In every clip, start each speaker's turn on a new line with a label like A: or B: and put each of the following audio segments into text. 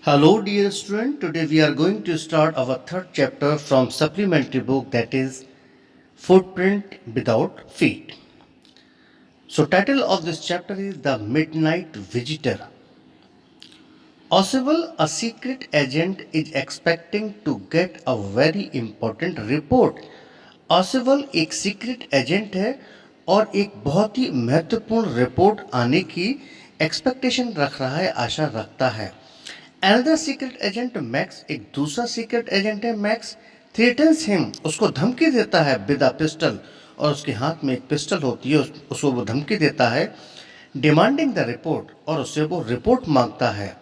A: Hello, dear student. Today we are going to start our third chapter from supplementary book, that is Footprint Without Feet. So, title of this chapter is The Midnight Visitor. Oswald, a secret agent, is expecting to get a very important report. Oswald एक secret agent है और एक बहुत ही महत्वपूर्ण report आने की expectation रख रहा है, आशा रखता है। Another secret agent मैक्स, एक दूसरा सीक्रेट एजेंट है मैक्स, थ्रेटन्स हिम, उसको धमकी देता है विद अ पिस्टल, और उसके हाथ में एक पिस्टल होती है, उसको वो धमकी देता है, डिमांडिंग द रिपोर्ट, और उससे वो रिपोर्ट मांगता है।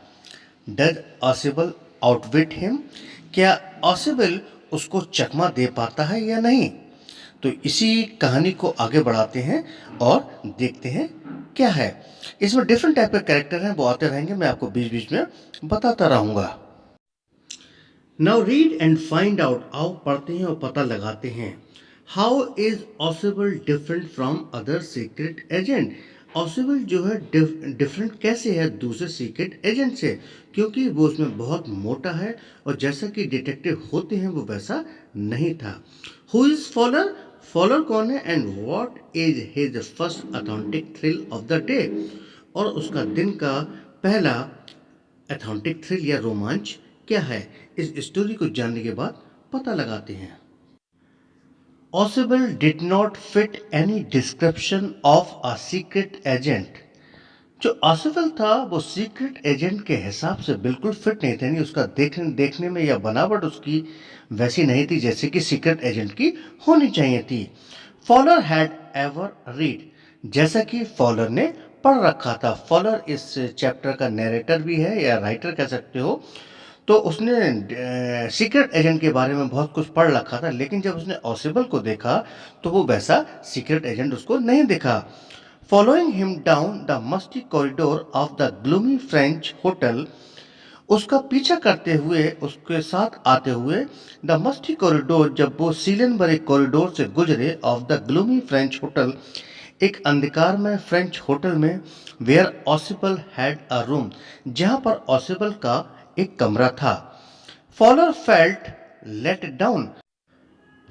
A: डज ऑसिबल आउटविट हिम, क्या ऑसिबल उसको चकमा दे पाता है या नहीं। तो इसी कहानी को आगे बढ़ाते हैं और देखते हैं क्या है। इसमें डिफरेंट टाइप के कैरेक्टर हैं, वो आते रहेंगे, मैं आपको बीच बीच में बताता रहूंगा। Now read and find out, आओ पढ़ते हैं और पता लगाते हैं। How is ऑसिबल different from other secret agent, ऑसिबल जो है डिफरेंट कैसे है दूसरे सीक्रेट एजेंट से, क्योंकि वो उसमें बहुत मोटा है और जैसा कि डिटेक्टिव होते हैं वो वैसा नहीं था। हु इज फॉलर, फॉलर कौन है, and what is his first authentic thrill of the day, और उसका दिन का पहला अथेंटिक थ्रिल या रोमांच क्या है। इस स्टोरी को जानने के बाद पता लगाते हैं। Oswald did not fit any description of a secret agent. जो ऑसिबल था वो सीक्रेट एजेंट के हिसाब से बिल्कुल फिट नहीं था, यानी उसका देखने में या बनावट उसकी वैसी नहीं थी जैसे कि सीक्रेट एजेंट की होनी चाहिए थी। फॉलर हैड एवर रीड, जैसा कि फॉलर ने पढ़ रखा था। फॉलर इस चैप्टर का नरेटर भी है या राइटर कह सकते हो। तो उसने सीक्रेट एजेंट के बारे में बहुत कुछ पढ़ रखा था, लेकिन जब उसने ऑसिबल को देखा तो वो वैसा सीक्रेट एजेंट उसको नहीं दिखा। Following him down the musty corridor of the gloomy French hotel, उसका पीछा करते हुए, उसके साथ आते हुए, द मस्टी कॉरिडोर, जब वो सीलन भरे कॉरिडोर से गुजरे, of the gloomy French hotel, एक अंधकार में फ्रेंच होटल में, where Ossible had a room, जहां पर ऑसिबल का एक कमरा था। Fowler felt let down,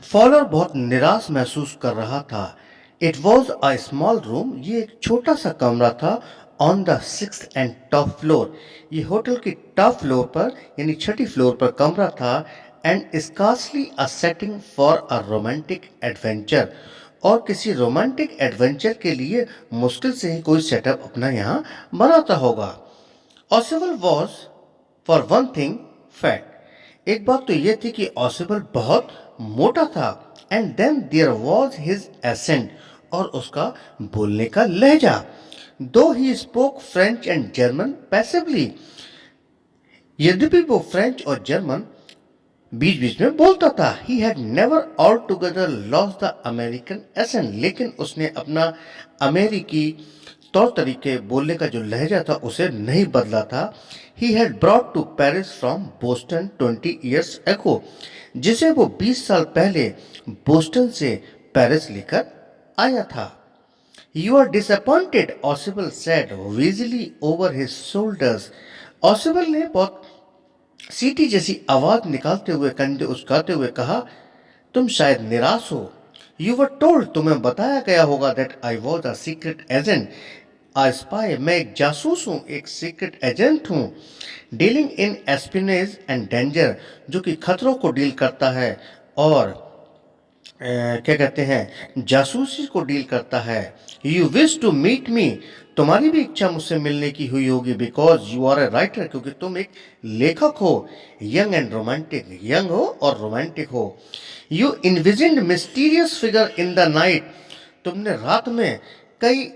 A: Fowler बहुत निराश महसूस कर रहा था। It was a small room, ये एक छोटा सा कमरा था, on the 6th and top floor, ये होटल की टॉप फ्लोर पर यानी छठी फ्लोर पर कमरा था। And scarcely a setting for a romantic adventure, और किसी रोमांटिक एडवेंचर के लिए मुश्किल से ही कोई सेटअप अपना यहाँ बनाता होगा। ऑसिबल was for one thing fat, एक बात तो यह थी कि ऑसिबल बहुत मोटा था। And then there was his accent, और उसका बोलने का लहजा। Though he spoke French and German passively, यद्यपि वो फ्रेंच और जर्मन बीच बीच में बोलता था। He had never altogether lost the American accent, लेकिन उसने अपना अमेरिकी तौर तरीके, बोलने का जो लहजा था उसे नहीं बदला था। He had brought to Paris from Boston 20 years ago, जिसे वो 20 साल पहले बोस्टन से पेरिस लेकर आया था। You are disappointed, Ossible said wisely over his shoulders, Ossible ने बहुत सीटी जैसी आवाज निकालते हुए, कंधे उचकाते हुए कहा, तुम शायद निराश हो। यू वर टोल्ड, तुम्हें बताया गया होगा, that I was a secret agent, a spy, मैं एक जासूस हूँ, एक सीक्रेट एजेंट हूँ, dealing in espionage and danger, जो कि खतरों को डील करता है और क्या कहते हैं, जासूसी को डील करता है। You wish to meet me, तुम्हारी भी इच्छा मुझसे मिलने की हुई होगी, because you are a writer, क्योंकि तुम एक लेखक हो, यंग एंड रोमांटिक, यंग हो और रोमांटिक हो। You envisioned mysterious figure in the night, तुमने रात में कई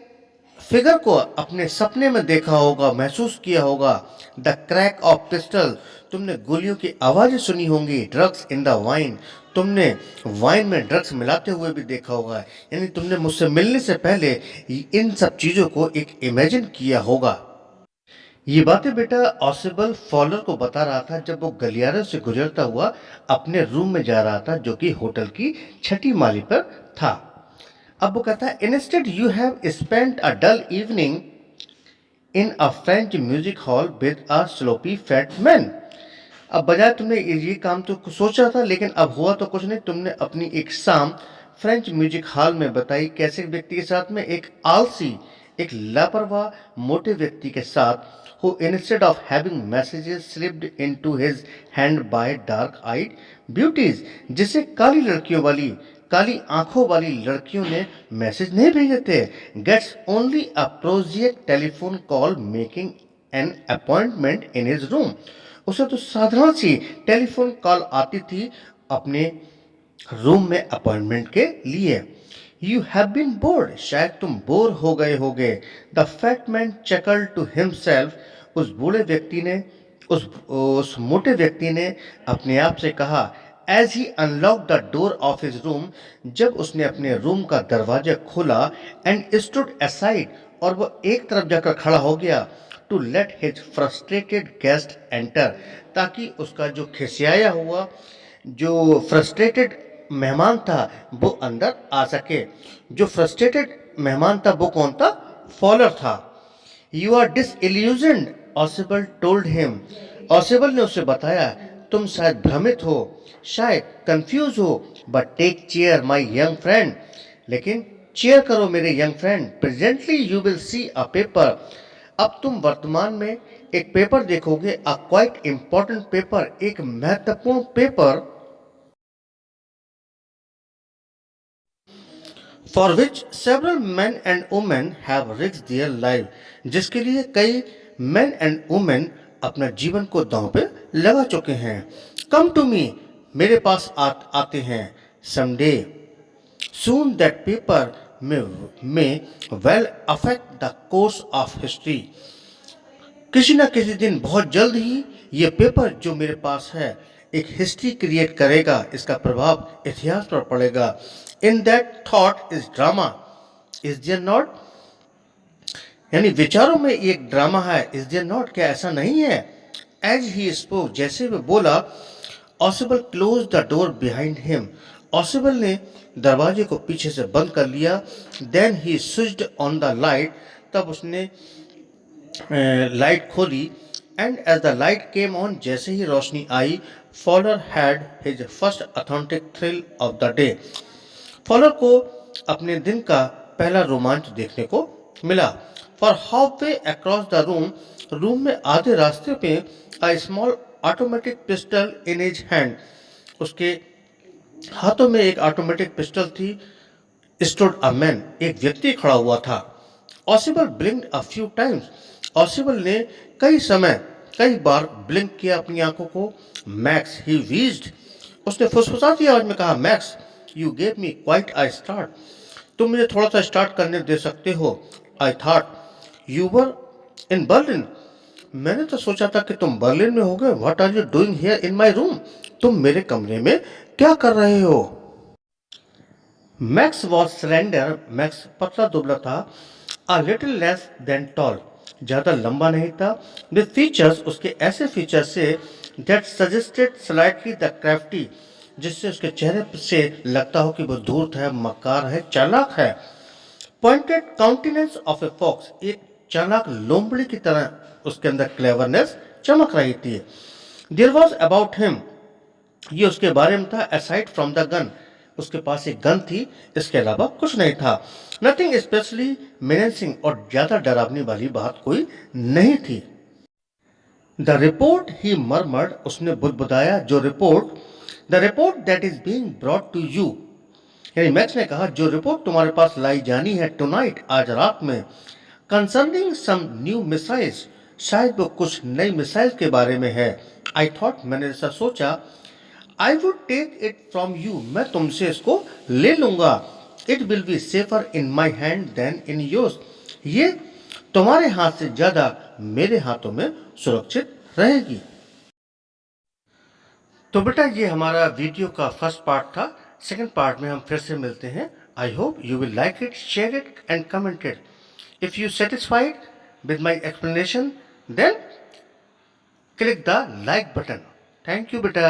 A: फिगर को अपने सपने में देखा होगा, महसूस किया होगा। द क्रैक ऑफ पिस्टल, तुमने गोलियों की आवाजें सुनी होंगी। ड्रग्स इन द वाइन, तुमने वाइन में ड्रग्स मिलाते हुए भी देखा होगा, यानी तुमने मुझसे मिलने से पहले इन सब चीजों को एक इमेजिन किया होगा। ये बातें बेटा ऑसिबल फॉलर को बता रहा था जब वो गलियारे से गुजरता हुआ अपने रूम में जा रहा था, जो कि होटल की छठी माली पर था। अब वो कहता है, instead you have spent a dull evening in a French music hall with a sloppy fat man. अब बजाय तुमने ये काम तो सोचा था, लेकिन अब हुआ तो कुछ नहीं। तुमने अपनी एक शाम फ्रेंच म्यूजिक हॉल में बताई कैसे व्यक्ति के साथ में, एक आलसी, एक लापरवाह मोटे व्यक्ति के साथ, who instead of having messages slipped into his hand by dark eyed beauties, जिसे काली आंखों वाली लड़कियों ने मैसेज नहीं भेजे थे, gets only a project telephone call making an appointment in his room. उसे तो साधारण सी टेलीफोन कॉल आती थी अपने रूम में अपॉइंटमेंट के लिए। यू हैव बीन बोर्ड, शायद तुम बोर हो गए होगे। The fat man chuckled to himself, उस बूढ़े व्यक्ति ने उस मोटे व्यक्ति ने अपने आप से कहा, as he unlock the door of his room, जब उसने अपने रूम का दरवाजा खोला, एंड स्टूड असाइड, और वो एक तरफ जाकर खड़ा हो गया, to let his frustrated guest enter, ताकि उसका जो खिसियाया हुआ, जो फ्रस्ट्रेटेड मेहमान था वो अंदर आ सके। जो फ्रस्ट्रेटेड मेहमान था वो कौन था? फॉलर था। You are disillusioned, Ossible told him, Ossible ने उसे बताया, तुम शायद भ्रमित हो, शायद कंफ्यूज हो, but take chair my young friend, लेकिन चेयर करो मेरे young friend, presently you will see a paper, अब तुम वर्तमान में एक पेपर देखोगे, अ क्वाइट इंपॉर्टेंट पेपर, एक महत्वपूर्ण paper, for which several man and women have risk their life, जिसके लिए कई मैन एंड वुमेन अपना जीवन को दांव पे लगा चुके हैं। कम टू मी, मेरे पास आते हैं, समडे सून दैट पेपर में well affect the course of history, किसी ना किसी दिन बहुत जल्द ही ये पेपर जो मेरे पास है एक हिस्ट्री क्रिएट करेगा, इसका प्रभाव इतिहास पर पड़ेगा। In that thought is drama, is there not, यानी विचारों में एक ड्रामा है, इज देयर नॉट, क्या ऐसा नहीं है? एज ही स्पोक, जैसे वो बोला, Ossible closed the door behind him, Ossible ने दरवाजे को पीछे से बंद कर लिया। Then he switched on the light, तब उसने लाइट खोली, and as the light came on, जैसे ही रोशनी आई, Fowler had his first authentic thrill of the day, Fowler को अपने दिन का पहला रोमांच देखने को मिला। For half way across the room, room में आधे रास्ते पे, a small automatic pistol in his hand, उसके हाथों में एक ऑटोमेटिक पिस्टल थी, स्टूड अ मैन, एक व्यक्ति खड़ा हुआ था। ऑसिबल ब्लिंक्ड अ फ्यू टाइम्स, ऑसिबल ने कई बार ब्लिंक किया अपनी आंखों को। मैक्स, ही वीज्ड, उसने फुसफुसाती आवाज में कहा, Max you gave me quite a start, तुम मुझे थोड़ा सा स्टार्ट करने दे सकते हो। I thought you were in Berlin, मैंने तो सोचा था कि तुम बर्लिन में होगे। What are you doing here in my room, तुम मेरे कमरे में क्या कर रहे हो? मैक्स वॉज सरेंडर, मैक्स पतला दुबला था, a little less than tall, ज़्यादा लंबा नहीं था, विद फीचर्स, उसके ऐसे फीचर्स से, that suggested slightly the crafty, जिससे उसके चेहरे से लगता हो कि वो धूर्त है, मक्कार है, चालाक है। Pointed countenance of a fox, एक चालाक लोमड़ी की तरह उसके अंदर क्लेवरनेस चमक रही थी। देयर वॉज अबाउट हिम, ये उसके बारे में था, असाइड फ्रॉम द गन, उसके पास एक गन थी, इसके अलावा कुछ नहीं था। नथिंग स्पेशली मेनेसिंग, और ज्यादा डरावनी वाली बात कोई नहीं थी। द रिपोर्ट, ही मरमर्ड, उसने बुदबुदाया, जो report, the report that is being brought to you, यानी मैक्स ने कहा जो रिपोर्ट तुम्हारे पास लाई जानी है टुनाइट, आज रात में, कंसर्निंग सम न्यू मिसाइल्स, शायद वो कुछ नई मिसाइल के बारे में है। आई थॉट, मैंने ऐसा सोचा, I would take it from you, मैं तुमसे इसको ले लूंगा। It will be safer in my hand than in yours, ये तुम्हारे हाथ से ज्यादा मेरे हाथों में सुरक्षित रहेगी। तो बेटा ये हमारा वीडियो का फर्स्ट पार्ट था। सेकंड पार्ट में हम फिर से मिलते हैं। I hope you will like it, share it and comment it. If you satisfied with my explanation, then click the like button. Thank you, beta.